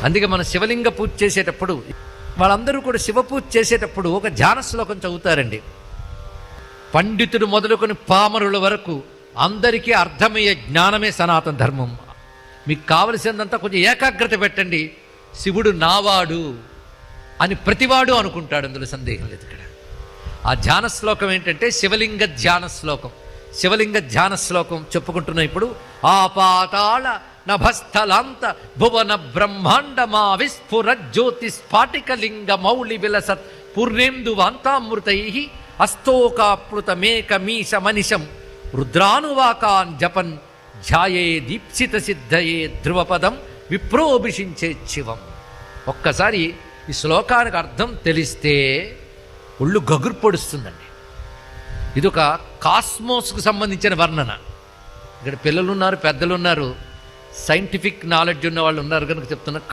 అందుకే మనం శివలింగ పూజ చేసేటప్పుడు వాళ్ళందరూ కూడా శివ పూజ చేసేటప్పుడు ఒక ధ్యాన శ్లోకం చదువుతారండి. పండితుడు మొదలుకొని పామరుల వరకు అందరికీ అర్థమయ్యే జ్ఞానమే సనాతన ధర్మం. మీకు కావలసిందంతా కొంచెం ఏకాగ్రత పెట్టండి. శివుడు నావాడు అని ప్రతివాడు అనుకుంటాడు, అందులో సందేహం లేదు. ఇక్కడ ఆ ధ్యాన శ్లోకం ఏంటంటే శివలింగ ధ్యాన శ్లోకం. శివలింగ ధ్యాన శ్లోకం చెప్పుకుంటున్న ఇప్పుడు ఆపాతాళ నభస్థలాంత భువన బ్రహ్మాండమా విస్ఫుర జ్యోతి స్ఫాటికలింగ మౌళి విలసత్ పూర్ణేందు వాంతామృతై అస్తోకాప్లుతమేకమీశ మనిషం రుద్రానువాకాన్ జపన్ ధ్యాయే దీప్సిత సిద్ధయే ధ్రువపదం విప్రోభిషించే శివం. ఒక్కసారి ఈ శ్లోకానికి అర్థం తెలిస్తే ఒళ్ళు గగురు పొడుస్తుందండి. ఇది ఒక కాస్మోస్కు సంబంధించిన వర్ణన. ఇక్కడ పిల్లలు ఉన్నారు, పెద్దలు ఉన్నారు, సైంటిఫిక్ నాలెడ్జ్ ఉన్న వాళ్ళు ఉన్నారు కనుక చెప్తున్నా.